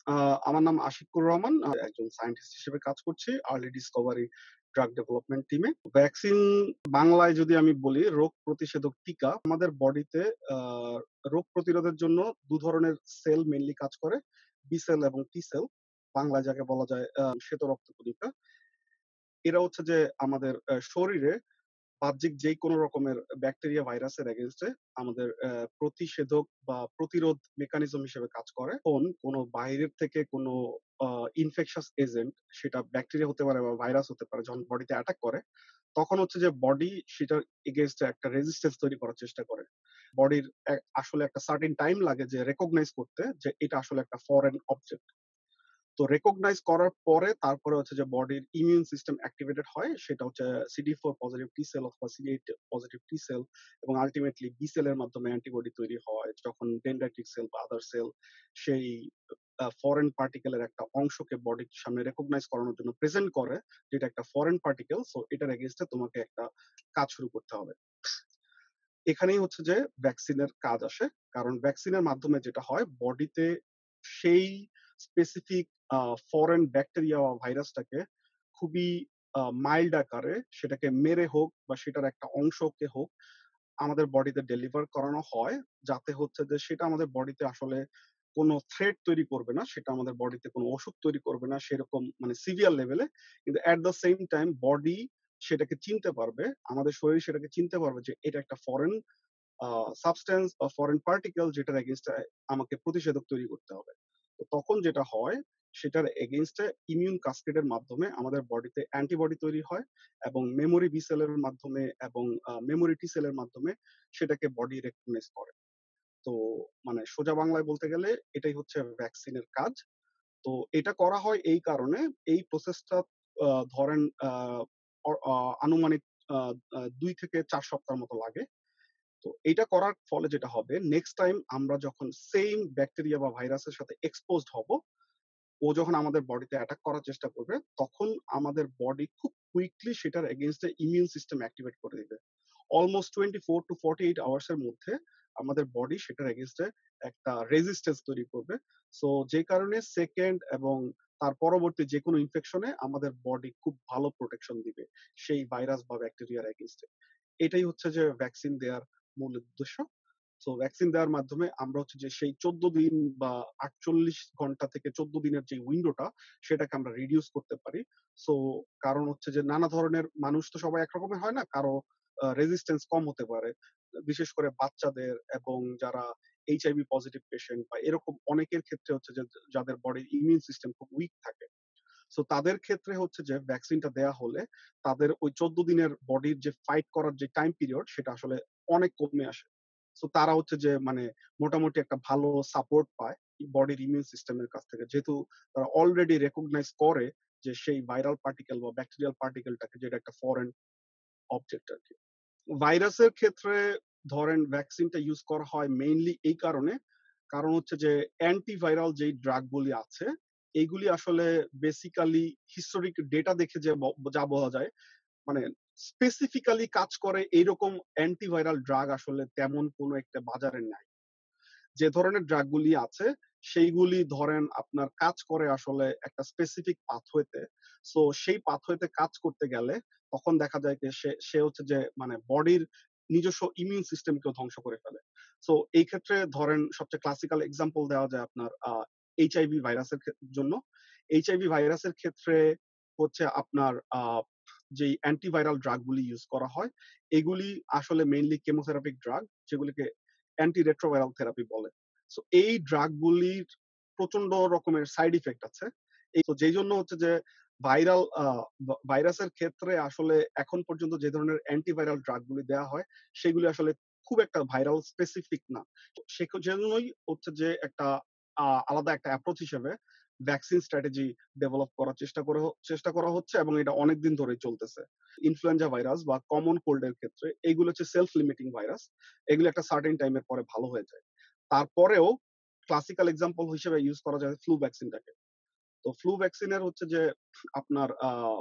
আ আমার নাম আশিকুর রহমান। একজন সায়েন্টিস্ট হিসেবে কাজ করছি আর্লি ডিসকভারি ড্রাগ ডেভেলপমেন্ট টিমে। ভ্যাকসিন বাংলায় যদি আমি বলি রোগ প্রতিষেধক টিকা। আমাদের বডিতে আ রোগ প্রতিরোধের জন্য ২ ধরনের সেল মেইনলি কাজ করে। বি সেল এবং টি সেল। বাংলায় যাকে বলা যায় শ্বেত রক্তকণিকা। এরা হচ্ছে যে আমাদের শরীরে বাহ্যিক যেকোনো রকমের ব্যাকটেরিয়া, ভাইরাসের এগেইনস্ট এ আমাদের প্রতিষেধক বা প্রতিরোধ মেকানিজম হিসেবে কাজ করে। কোন বাইরের থেকে কোনো আ ইনফেকশাস এজেন্ট সেটা ব্যাকটেরিয়া হতে পারে বা ভাইরাস হতে পারে যখন বডিতে অ্যাটাক করে, তখন হচ্ছে যে বডি সেটার এগেইনস্ট এ একটা রেজিস্ট্যান্স তৈরি করার চেষ্টা করে। বডির আসলে একটা সার্টেন টাইম লাগে যে রেকগনাইজ করতে যে এটা আসলে একটা ফরেন অবজেক্ট। তো রেকগনাইজ করার পরে তারপরে হচ্ছে যে বডির ইমিউন সিস্টেম অ্যাক্টিভেটেড হয়। সেটা হচ্ছে CD4 পজিটিভ টি সেল অথবা CD8 পজিটিভ টি সেল এবং আল্টিমেটলি বি সেলের মাধ্যমে অ্যান্টিবডি তৈরি হয়। যখন ডেনড্রাইটিক সেল বা আদার সেল সেই ফরেন পার্টিকেল এর একটা অংশকে বডির সামনে রেকগনাইজ করানোর জন্য প্রেজেন্ট করে যে এটা একটা ফরেন পার্টিকেল। সো এটার এগেইনস্ট এ তোমাকে একটা কাজ শুরু করতে হবে। এখানেই হচ্ছে যে ভ্যাকসিনের কাজ আসে। কারণ ভ্যাকসিনের মাধ্যমে যেটা হয় বডিতে সেই স্পেসিফিক আ ফরেন ব্যাকটেরিয়া বা ভাইরাসটাকে খুবই মাইল্ড আকারে সেটাকে মেরে হোক বা সেটার একটা অংশকে হোক আমাদের বডিতে ডেলিভার করানো হয়। যাতে হচ্ছে যে সেটা আমাদের বডিতে আসলে কোনো থ্রেট তৈরি করবে না। সেটা আমাদের বডিতে কোনো অসুখ তৈরি করবে না সেরকম মানে সিভিয়ার লেভেলে। কিন্তু at the same time body সেটাকে চিনতে পারবে। আমাদের শরীর সেটাকে চিনতে পারবে যে এটা একটা ফরেন আ সাবস্ট্যান্স বা ফরেন পার্টিকেল যেটার এগেইনস্ট এ আমাকে প্রতিষেধক তৈরি করতে হবে। তো তখন যেটা হয় সেটার এগেইনস্ট এ ইমিউন কাসকেড এর মাধ্যমে আমাদের বডিতে অ্যান্টিবডি তৈরি হয় এবং মেমোরি বি সেলের মাধ্যমে এবং মেমোরি টি সেলের মাধ্যমে সেটাকে বডি রেকগনাইজ করে। তো মানে সোজা বাংলায় বলতে গেলে এটাই হচ্ছে ভ্যাকসিনের কাজ। তো এটা করা হয় এই কারণে, এই প্রসেসটা ধরেন অ আ আনুমানিক আ আ ২ থেকে ৪ সপ্তাহের মতো লাগে। তো এইটা করার ফলে যেটা হবে নেক্সট টাইম আমরা যখন সেইম ব্যাকটেরিয়া বা ভাইরাসের সাথে এক্সপোজড হব, ও যখন আমাদের বডিতে অ্যাটাক করার চেষ্টা করবে, তখন আমাদের বডি খুব কুইকলি সেটার এগেইনস্ট এ ইমিউন সিস্টেম অ্যাক্টিভেট করে দিবে। অলমোস্ট 24 টু 48 আওয়ার্স এর মধ্যে আমাদের বডি সেটার এগেইনস্ট এ একটা রেজিস্ট্যান্স তৈরি করবে। সো যে কারণে সেকেন্ড এবং তার পরবর্তী যেকোনো ইনফেকশন এ আমাদের বডি খুব ভালো প্রোটেকশন দিবে সেই ভাইরাস বা ব্যাকটেরিয়ার এগেইনস্ট এ। এটাই হচ্ছে যে ভ্যাকসিন দেয়ার মূল উদ্দেশ্য। সো ভ্যাকসিন দেওয়ার মাধ্যমে আমরা হচ্ছে যে সেই ১৪ দিন বা ৪৮ ঘন্টা থেকে ১৪ দিনের যে উইন্ডোটা সেটাকে আমরা রিডিউস করতে পারি। সো কারণ হচ্ছে যে নানা ধরনের মানুষ তো সবাই একরকমের হয় না। কারো রেজিস্ট্যান্স কম হতে পারে। বিশেষ করে বাচ্চাদের এবং যারা এইচআইভি পজিটিভ পেশেন্ট বা এরকম অনেকের ক্ষেত্রে হচ্ছে যে যাদের বডির ইমিউন সিস্টেম খুব উইক থাকে। সো তাদের ক্ষেত্রে হচ্ছে যে ভ্যাকসিনটা দেয়া হলে তাদের ওই ১৪ দিনের বডির যে ফাইট করার যে টাইম পিরিয়ড সেটা আসলে অনেক কমে আসে। সো তারা হচ্ছে যে মানে মোটামুটি একটা ভালো সাপোর্ট পায় বডির ইমিউন সিস্টেমের কাছ থেকে। যেহেতু তারা অলরেডি রেকগনাইজ করে যে সেই ভাইরাল পার্টিকেল বা ব্যাকটেরিয়াল পার্টিকেলটাকে যেটা একটা ফরেন অবজেক্ট আরকি। ভাইরাসের ক্ষেত্রে ধরেন ভ্যাকসিনটা ইউস করা হয় মেইনলি এই কারণে, কারণ হচ্ছে যে অ্যান্টিভাইরাল যেই ড্রাগ গুলি আছে, এগুলি আসলে বেসিক্যালি হিস্টোরিক ডেটা দেখে যে যা বলা যায়, মানে স্পেসিফিক্যালি কাজ করে এইরকম অ্যান্টিভাইরাল ড্রাগ আসলে তেমন কোনো একটা বাজারে নাই। যে ধরনের ড্রাগ গুলি আছে সেইগুলি ধরেন আপনার কাজ করে আসলে একটা স্পেসিফিক পাথওয়েতে। সো সেই পাথওয়েতে কাজ করতে গেলে তখন দেখা যায় যে সে সে হচ্ছে যে মানে বডির নিজস্ব ইমিউন সিস্টেমকেও ধ্বংস করে ফেলে। সো এই ক্ষেত্রে ধরেন সবচেয়ে ক্লাসিক্যাল এক্সাম্পল দেওয়া যায় আপনার এইচআইভি ভাইরাসের জন্য। এইচআইভি ভাইরাসের ক্ষেত্রে হচ্ছে আপনার যেই অ্যান্টিভাইরাল ড্রাগ গুলি ইউস করা হয়, এগুলি আসলে মেইনলি কেমোথেরাপিক ড্রাগ যেগুলিকে অ্যান্টি রেট্রোভাইরাল থেরাপি বলে। সো এই ড্রাগ গুলির প্রচন্ড রকমের সাইড ইফেক্ট আছে। তো যেজন্য হচ্ছে যে ভাইরাল ভাইরাসের ক্ষেত্রে আসলে এখন পর্যন্ত যে ধরনের অ্যান্টিভাইরাল ড্রাগ গুলি দেয়া হয়, সেগুলি আসলে খুব একটা ভাইরাল স্পেসিফিক না। তো সেজন্যই হচ্ছে যে একটা আলাদা একটা অ্যাপ্রোচ হিসেবে ভ্যাকসিন স্ট্র্যাটেজি ডেভেলপ করার চেষ্টা করা হচ্ছে এবং এটা অনেকদিন ধরেই চলতেছে। ইনফ্লুয়েঞ্জা ভাইরাস বা কমন কোল্ড এর ক্ষেত্রে এগুলো হচ্ছে সেলফ লিমিটিং ভাইরাস। এগুলো একটা সার্টেন টাইম এর পরে ভালো হয়ে যায়। তারপরেও ক্লাসিক্যাল এক্সাম্পল হিসেবে ইউস করা যায় ফ্লু ভ্যাকসিনটাকে। তো ফ্লু ভ্যাকসিনের হচ্ছে যে আপনার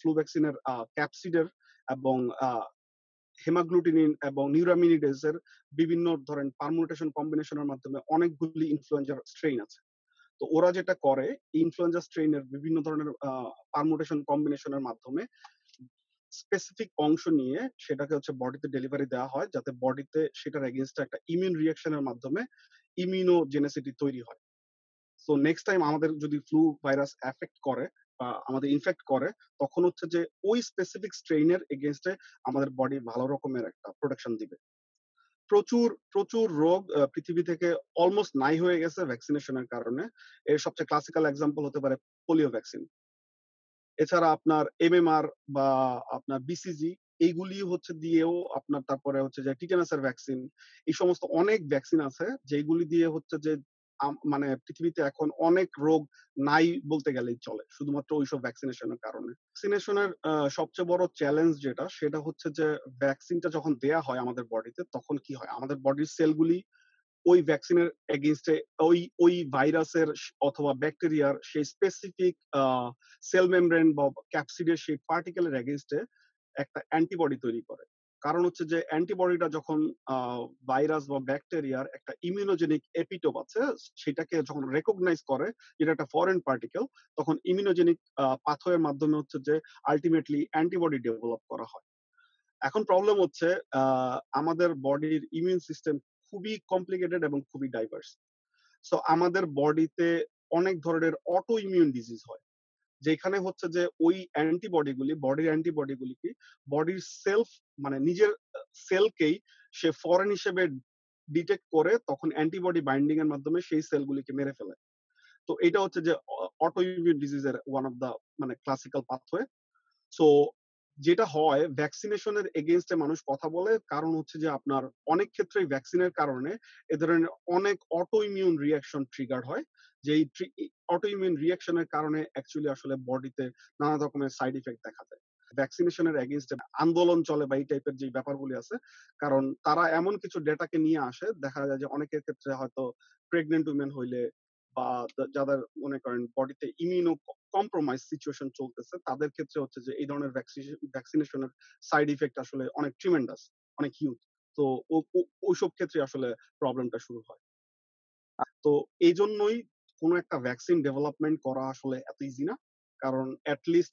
ফ্লু ভ্যাকসিনের ক্যাপসিডের এবং আ হেমাগ্লুটিনিন এবং নিউরামিনিডেজ এর বিভিন্ন ধরেন পারমুটেশন কম্বিনেশন এর মাধ্যমে অনেকগুলি ইনফ্লুয়েঞ্জার স্ট্রেইন আছে। তো ওরা যেটা করে ইনফ্লুয়েঞ্জা স্ট্রেইনের বিভিন্ন ধরনের পারমুটেশন কম্বিনেশন এর মাধ্যমে স্পেসিফিক অংশ নিয়ে সেটাকে হচ্ছে বডিতে ডেলিভারি দেওয়া হয় যাতে বডিতে সেটার এগেইনস্টে একটা ইমিউন রিঅ্যাকশন এর মাধ্যমে ইমিউনোজেনেসিটি তৈরি হয়। সো নেক্সট টাইম আমাদের যদি ফ্লু ভাইরাস এফেক্ট করে বা আমাদের ইনফেক্ট করে তখন হচ্ছে যে ওই স্পেসিফিক স্ট্রেইন এর এগেইনস্টে আমাদের বডি ভালো রকমের একটা প্রোটেকশন দিবে। প্রচুর, প্রচুর রোগ পৃথিবী থেকে অলমোস্ট নাই হয়ে গেছে ভ্যাকসিনেশনের কারণে। এর সবচেয়ে ক্লাসিক্যাল এক্সাম্পল হতে পারে পোলিও ভ্যাকসিন। এছাড়া আপনার এমএমআর বা আপনার বিসিজি এইগুলি হচ্ছে দিয়েও আপনার তারপরে হচ্ছে যে টিটেনাসের ভ্যাকসিন এই সমস্ত অনেক ভ্যাকসিন আছে যেগুলি দিয়ে হচ্ছে যে মানে পৃথিবীতে এখন অনেক রোগ নাই বলতে গেলেই চলে শুধুমাত্র ওইসব ভ্যাকসিনেশনের কারণে। ভ্যাকসিনেশনের সবচেয়ে বড় চ্যালেঞ্জ যেটা সেটা হচ্ছে যে ভ্যাকসিনটা যখন দেয়া হয় আমাদের বডিতে তখন কি হয় আমাদের বডির সেলগুলি ওই ভ্যাকসিনের এগেইনস্টে ওই ভাইরাসের অথবা ব্যাকটেরিয়ার সেই স্পেসিফিক সেল মেমব্রেন বা ক্যাপসিডের সেই পার্টিকেলের এগেইনস্টে একটা অ্যান্টিবডি তৈরি করে। কারণ হচ্ছে যে অ্যান্টিবডিটা যখন ভাইরাস বা ব্যাকটেরিয়ার একটা ইমিউনোজেনিক এপিটোপ আছে সেটাকে যখন রেকগনাইজ করে যেটা একটা ফরেন পার্টিকেল তখন ইমিউনোজেনিক পাথওয়ের মাধ্যমে হচ্ছে যে আলটিমেটলি অ্যান্টিবডি ডেভেলপ করা হয়। এখন প্রবলেম হচ্ছে আমাদের বডির ইমিউন সিস্টেম খুবই কমপ্লিকেটেড এবং খুবই ডাইভার্স। সো আমাদের বডিতে অনেক ধরনের অটো ইমিউন ডিজিজ হয়। যেখানে হচ্ছে যে ওই বডির অ্যান্টিবডি গুলিকে বডির সেলফ মানে নিজের সেলকেই সে ফরেন হিসেবে ডিটেক্ট করে তখন অ্যান্টিবডি বাইন্ডিং এর মাধ্যমে সেই সেলগুলিকে মেরে ফেলে। তো এটা হচ্ছে যে অটো ইমিউন ডিজিজের ওয়ান অফ দা মানে ক্লাসিক্যাল পাথওয়ে। সো যেটা হয় ভ্যাকসিনেশনের এগেইনস্টে মানুষ কথা বলে কারণ হচ্ছে যে আপনার অনেক ক্ষেত্রেই ভ্যাকসিনের কারণে এ ধরনের অনেক অটো ইমিউন রিঅ্যাকশন ট্রিগার হয় যে এই অটো ইমিউন রিঅ্যাকশনের কারণে অ্যাকচুয়ালি আসলে বডিতে নানা রকমের সাইড ইফেক্ট দেখা যায়। ভ্যাকসিনেশনের এগেইনস্টে আন্দোলন চলে বা এই টাইপের যে ব্যাপারগুলি আছে কারণ তারা এমন কিছু ডেটাকে নিয়ে আসে দেখা যায় যে অনেকের ক্ষেত্রে হয়তো প্রেগনেন্ট উইমেন হইলে বা যাদের মনে করেন বডিতে ইমিউনো কম্প্রোমাইজ সিচুয়েশন চলতেছে তাদের ক্ষেত্রে হচ্ছে যে এই ধরনের ভ্যাকসিনেশনের সাইড ইফেক্ট আসলে অনেক ট্রিমেন্ডাস, অনেক হিউজ। তো ওইসব ক্ষেত্রে আসলে প্রবলেমটা শুরু হয়। তো এই জন্যই কোনো একটা ভ্যাকসিন ডেভেলপমেন্ট করা আসলে এত ইজি না। কারণ এট লিস্ট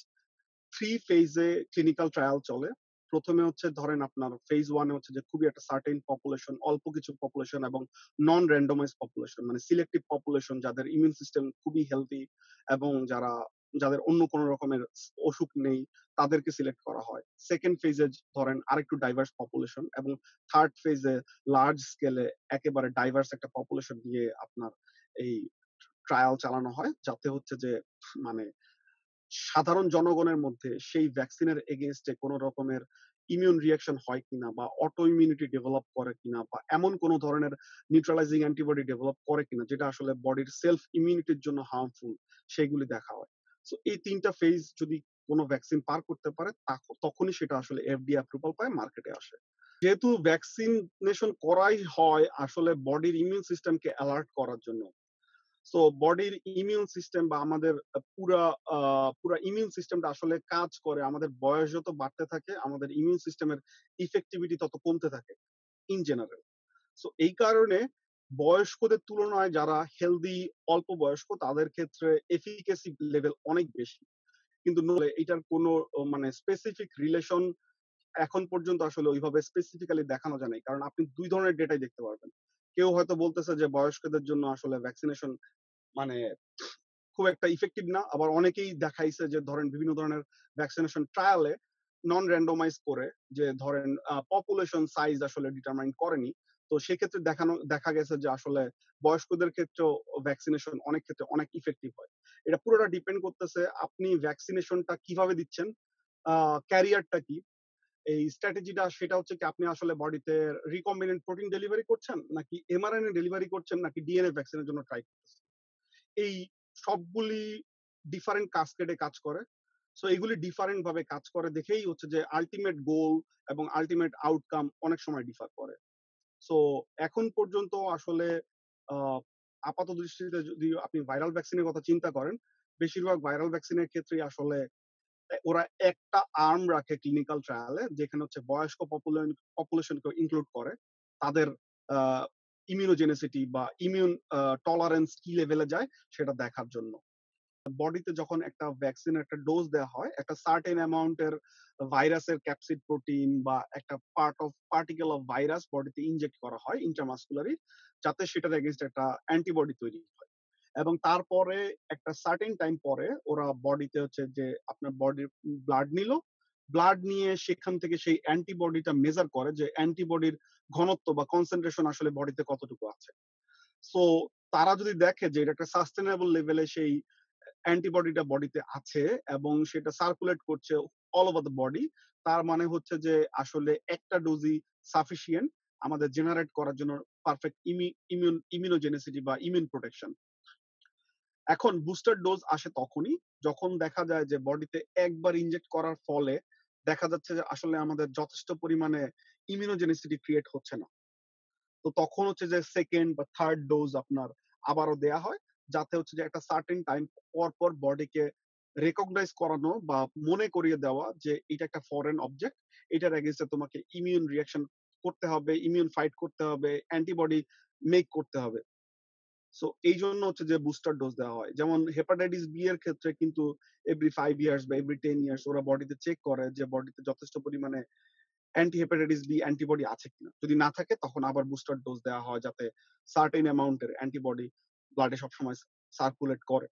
3 ফেজে ক্লিনিক্যাল ট্রায়াল চলে। ১ম এ হচ্ছে ধরেন আপনার ফেজ 1 এ হচ্ছে যে খুবই একটা সার্টেন পপুলেশন, অল্প কিছু পপুলেশন এবং নন randomized পপুলেশন মানে সিলেক্টিভ পপুলেশন যাদের ইমিউন সিস্টেম খুবই হেলথি এবং যাদের অন্য কোন রকমের অসুখ নেই তাদেরকে সিলেক্ট করা হয়। 2nd ফেজে ধরেন আরেকটু ডাইভার্স পপুলেশন এবং 3rd ফেজে লার্জ স্কেলে একেবারে ডাইভার্স একটা পপুলেশন নিয়ে আপনার এই ট্রায়াল চালানো হয়। যাতে হচ্ছে যে মানে সাধারণ জনগণের মধ্যে সেই ভ্যাকসিনের এগেইনস্টে কোন রকমের ইমিউন রিঅ্যাকশন হয় কিনা বা অটো ইমিউনিটি ডেভেলপ করে কিনা বা এমন কোন ধরনের নিউট্রালাইজিং অ্যান্টিবডি ডেভেলপ করে কিনা যেটা আসলে বডির সেলফ ইমিউনিটির জন্য হার্মফুল সেগুলি দেখা হয়। সো এই ৩ টা ফেজ যদি কোন ভ্যাকসিন পার করতে পারে তখনই সেটা আসলে এফডিএ অ্যাপ্রুভাল পায় মার্কেটে আসে। যেহেতু ভ্যাকসিনেশন করাই হয় আসলে বডির ইমিউন সিস্টেমকে অ্যালার্ট করার জন্য। সো বডির ইমিউন সিস্টেম বা আমাদের পুরা ইমিউন সিস্টেমটা আসলে কাজ করে আমাদের বয়স যত বাড়তে থাকে আমাদের ইমিউন সিস্টেমের ইফেক্টিভিটি তত কমতে থাকে ইন জেনারেল। সো এই কারণে বয়স্কদের তুলনায় যারা হেলদি অল্প বয়স্ক তাদের ক্ষেত্রে এফিকেসি লেভেল অনেক বেশি। কিন্তু এটার কোনো মানে স্পেসিফিক রিলেশন এখন পর্যন্ত আসলে ওইভাবে স্পেসিফিক্যালি দেখানো যায় নাই। কারণ আপনি ২ ধরনের ডেটাই দেখতে পারবেন। কেউ হয়তো বলতেছে যে বয়স্কদের জন্য আসলে ভ্যাকসিনেশন মানে খুব একটা ইফেক্টিভ না। আবার অনেকেই দেখাইছে যে ধরেন বিভিন্ন ধরনের ভ্যাকসিনেশন ট্রায়ালে নন randomized করে যে ধরেন পপুলেশন সাইজ আসলে ডিটারমাইন করেনি। তো সেক্ষেত্রে দেখা গেছে যে আসলে বয়স্কদের ক্ষেত্রেও ভ্যাকসিনেশন অনেক ক্ষেত্রে অনেক ইফেক্টিভ হয়। এটা পুরোটা ডিপেন্ড করতেছে আপনি ভ্যাকসিনেশনটা কিভাবে দিচ্ছেন, ক্যারিয়ারটা কি? এই স্ট্র্যাটেজিটা সেটা হচ্ছে কি আপনি আসলে বডিতে রিকম্বিনেন্ট প্রোটিন ডেলিভারি করছেন নাকি এমআরএনএ ডেলিভারি করছেন নাকি ডিএনএ ভ্যাকসিনের জন্য ট্রাই করতেছেন। এই সবগুলি ডিফারেন্ট কাস্কেডে কাজ করে। সো এগুলি ডিফারেন্ট ভাবে কাজ করে দেখেই হচ্ছে যে আল্টিমেট গোল এবং আল্টিমেট আউটকাম অনেক সময় ডিফার করে। সো এখন পর্যন্ত আসলে আ আপাত দৃষ্টিতে যদি আপনি ভাইরাল ভ্যাকসিনের কথা চিন্তা করেন, বেশিরভাগ ভাইরাল ভ্যাকসিনের ক্ষেত্রেই আসলে ওরা একটা আর্ম রাখে ক্লিনিক্যাল ট্রায়ালে যেখানে হচ্ছে বয়স্ক পপুলেশনকে ইনক্লুড করে। তাদের আ ইমিউনোজেনিসিটি বা ইমিউন টলারেন্স কি লেভেলে যায় সেটা দেখার জন্য। বডিতে যখন একটা ভ্যাকসিনের একটা ডোজ দেওয়া হয়, একটা সার্টেন অ্যামাউন্ট এর ভাইরাসের ক্যাপসিড প্রোটিন বা একটা পার্টিকেল অফ ভাইরাস বডিতে ইনজেক্ট করা হয় ইন্ট্রামাসকুলারি, যাতে সেটার এগেইনস্ট একটা অ্যান্টিবডি তৈরি হয়। এবং তারপরে একটা সার্টেন টাইম পরে ওরা বডিতে হচ্ছে যে আপনার বডির ব্লাড নিল। ব্লাড নিয়ে সেখান থেকে সেই অ্যান্টিবডিটা মেজার করে যে অ্যান্টিবডির ঘনত্ব বা কনসেনট্রেশন আসলে বডিতে কতটুকু আছে। সো তারা যদি দেখে যে এটা একটা সাস্টেইনেবল লেভেলে সেই অ্যান্টিবডিটা বডিতে আছে এবং সেটা সার্কুলেট করছে অল ওভার দ্য বডি, তার মানে হচ্ছে যে আসলে একটা ডোজই সাফিসিয়েন্ট আমাদের জেনারেট করার জন্য পারফেক্ট ইমিউনোজেনিসিটি বা ইমিউন প্রোটেকশন। এখন বুস্টার ডোজ আসে তখনই যখন দেখা যায় যে বডিতে একবার ইনজেক্ট করার ফলে দেখা যাচ্ছে যে আসলে আমাদের যথেষ্ট পরিমাণে ইমিউনোজেনিসিটি ক্রিয়েট হচ্ছে না। তো তখন হচ্ছে যে সেকেন্ড বা থার্ড ডোজ আপনার আবারও দেয়া হয়, যাতে হচ্ছে যে একটা সার্টেন টাইম পর পর বডিকে রেকগনাইজ করানো বা মনে করিয়ে দেওয়া যে এটা একটা ফরেন অবজেক্ট, এটার এগেইনস্টে তোমাকে ইমিউন রিঅ্যাকশন করতে হবে, ইমিউন ফাইট করতে হবে, অ্যান্টিবডি মেক করতে হবে। সো এইজন্য হচ্ছে যে বুস্টার ডোজ দেওয়া হয়। যেমন হেপাটাইটিস বি এর ক্ষেত্রে কিন্তু এভরি 5 ইয়ার্স বা এভরি 10 ইয়ার্স ওরা বডিতে চেক করে যে বডিতে যথেষ্ট পরিমাণে অ্যান্টি হেপাটাইটিস বি অ্যান্টিবডি আছে কিনা। যদি না থাকে তখন আবার বুস্টার ডোজ দেওয়া হয়, যাতে সার্টেন অ্যামাউন্ট এর অ্যান্টিবডি ব্লাডে সবসময় সার্কুলেট করে।